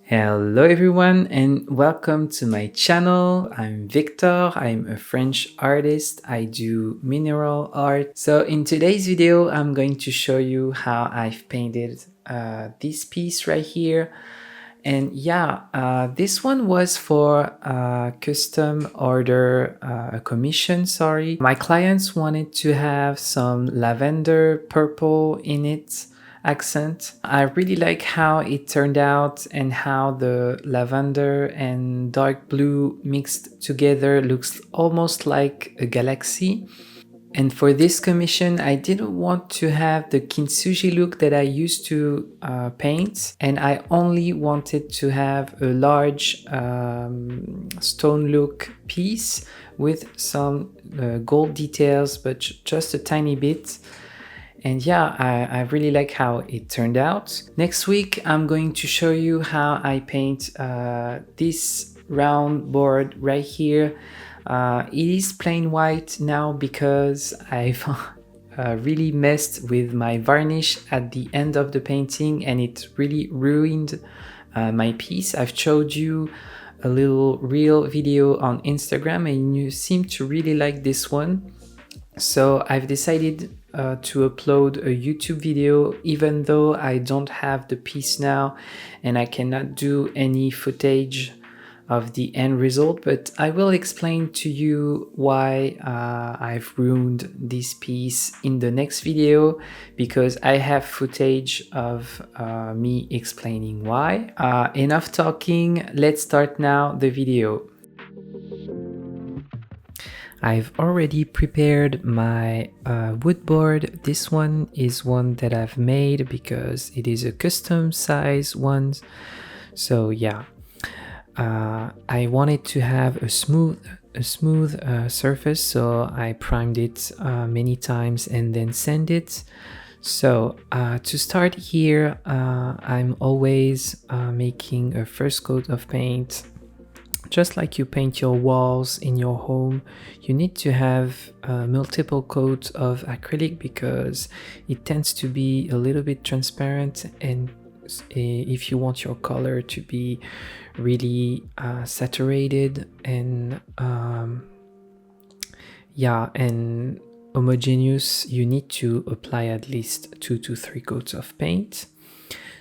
Hello everyone and welcome to my channel. I'm Victor. I'm a French artist. I do mineral art. So in today's video, I'm going to show you how I've painted this piece right here. And this one was for a custom order, a commission, sorry. My clients wanted to have some lavender purple in it accent. I really like how it turned out and how the lavender and dark blue mixed together looks almost like a galaxy. And for this commission, I didn't want to have the kintsugi look that I used to paint, and I only wanted to have a large stone look piece with some gold details, but just a tiny bit. And yeah, I really like how it turned out. Next week, I'm going to show you how I paint this round board right here. It is plain white now because I've really messed with my varnish at the end of the painting and it really ruined my piece. I've showed you a little reel video on Instagram and you seem to really like this one. So I've decided to upload a YouTube video even though I don't have the piece now and I cannot do any footage of the end result, but I will explain to you why I've ruined this piece in the next video because I have footage of me explaining why. Enough talking, let's start now the video. I've already prepared my wood board. This one is one that I've made because it is a custom size one. So yeah, I wanted to have a smooth surface, so I primed it many times and then sand it. So to start here, I'm always making a first coat of paint. Just like you paint your walls in your home, you need to have multiple coats of acrylic because it tends to be a little bit transparent, and if you want your color to be really saturated and and homogeneous, you need to apply at least 2 to 3 coats of paint.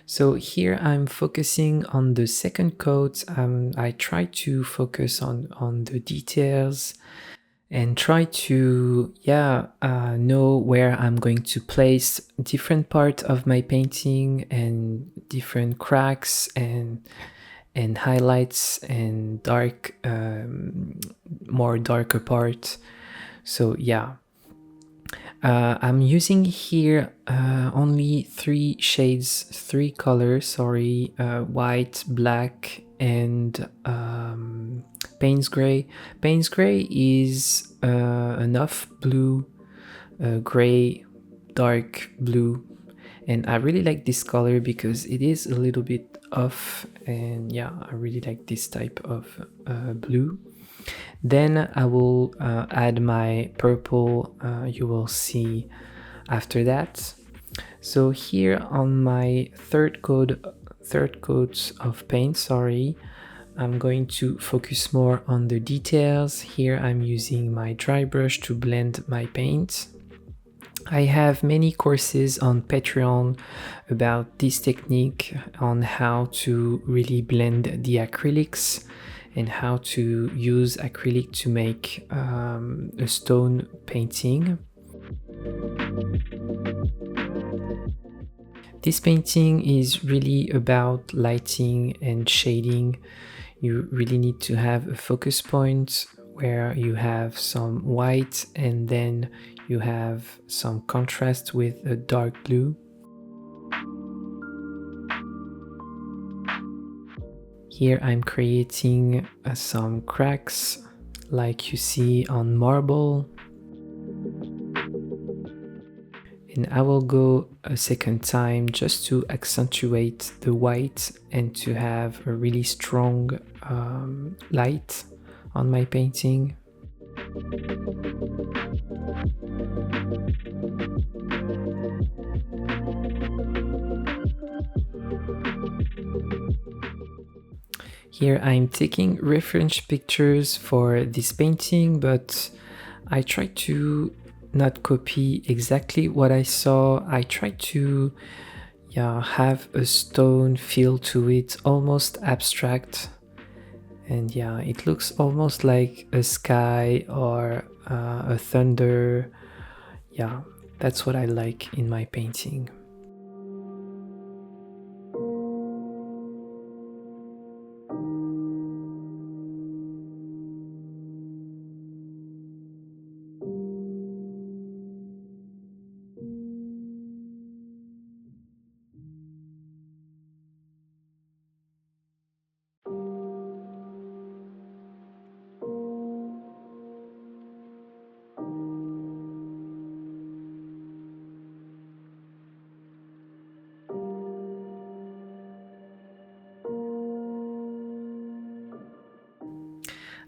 So here I'm focusing on the second coat. I try to focus on the details and try to know where I'm going to place different part of my painting and different cracks and highlights and dark more darker part. So yeah, I'm using here only three colors, sorry, white, black, and Payne's gray. Payne's gray is enough blue, gray, dark blue, and I really like this color because it is a little bit off, and yeah, I really like this type of blue. Then I will add my purple, you will see after that. So here on my third coat of paint, sorry, I'm going to focus more on the details. Here I'm using my dry brush to blend my paint. I have many courses on Patreon about this technique, on how to really blend the acrylics and how to use acrylic to make a stone painting. This painting is really about lighting and shading. You really need to have a focus point where you have some white and then you have some contrast with a dark blue. Here I'm creating some cracks like you see on marble. And I will go a second time just to accentuate the white and to have a really strong light on my painting. Here I'm taking reference pictures for this painting, but I try to not copy exactly what I saw. I try to have a stone feel to it, almost abstract. And yeah, it looks almost like a sky or a thunder. Yeah, that's what I like in my painting.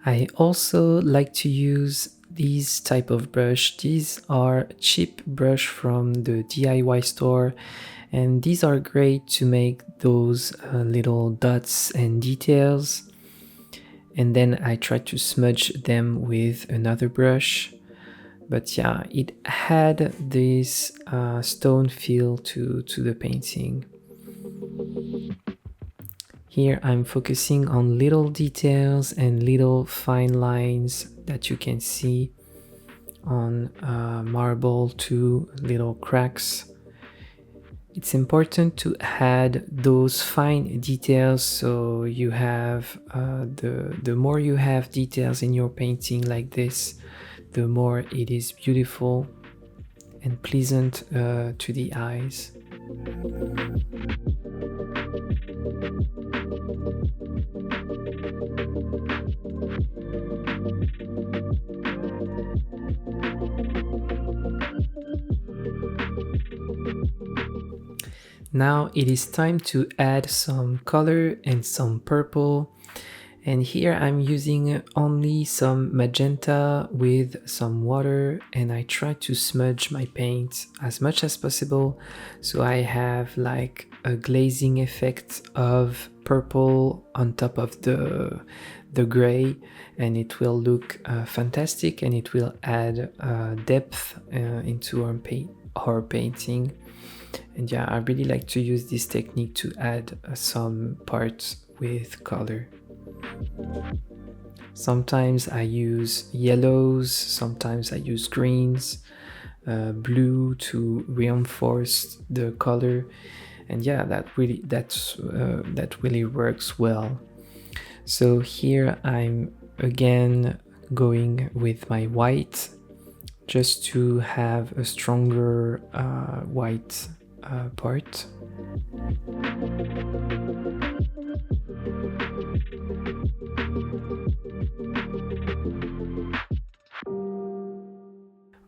I also like to use these type of brush. These are cheap brush from the DIY store, and these are great to make those little dots and details. And then I try to smudge them with another brush. But yeah, it had this stone feel to the painting. Here I'm focusing on little details and little fine lines that you can see on marble, to little cracks. It's important to add those fine details, so you have the more you have details in your painting like this, the more it is beautiful and pleasant to the eyes. Now it is time to add some color and some purple. And here I'm using only some magenta with some water, and I try to smudge my paint as much as possible, so I have like a glazing effect of purple on top of the gray, and it will look fantastic, and it will add depth into our painting. And yeah, I really like to use this technique to add some parts with color. Sometimes I use yellows, sometimes I use greens, blue to reinforce the color, and yeah, that really works well. So here I'm again going with my white, just to have a stronger white part.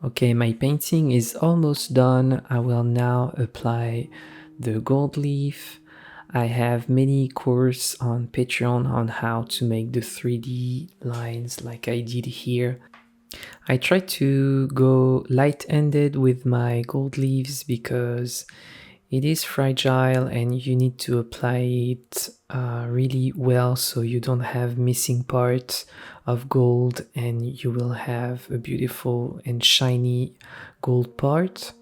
Okay, my painting is almost done. I will now apply the gold leaf. I have many courses on Patreon on how to make the 3D lines like I did here. I try to go light-handed with my gold leaves because it is fragile and you need to apply it really well, so you don't have missing parts of gold and you will have a beautiful and shiny gold part.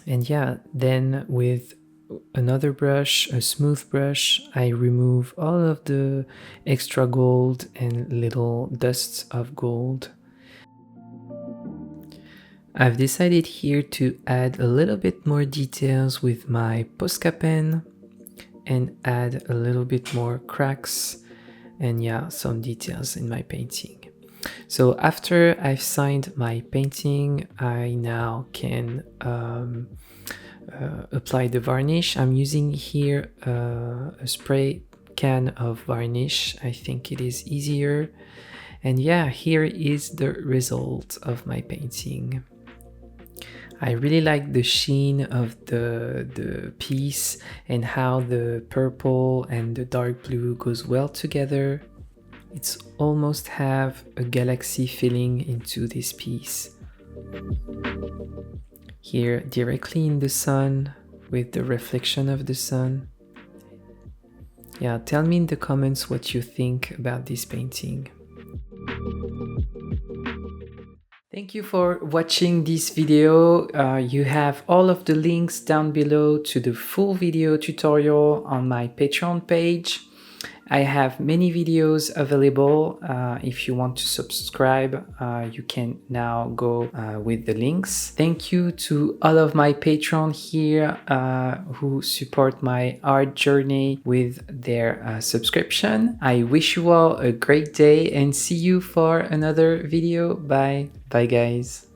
And yeah, then with another brush, a smooth brush, I remove all of the extra gold and little dusts of gold. I've decided here to add a little bit more details with my Posca pen and add a little bit more cracks and yeah, some details in my painting. So after I've signed my painting, I now can apply the varnish. I'm using here a spray can of varnish. I think it is easier. And yeah, here is the result of my painting. I really like the sheen of the piece and how the purple and the dark blue goes well together. It's almost have a galaxy feeling into this piece. Here directly in the sun with the reflection of the sun. Yeah, tell me in the comments what you think about this painting. Thank you for watching this video. You have all of the links down below to the full video tutorial on my Patreon page. I have many videos available. If you want to subscribe, you can now go with the links. Thank you to all of my patrons here who support my art journey with their subscription. I wish you all a great day and see you for another video. Bye. Bye, guys.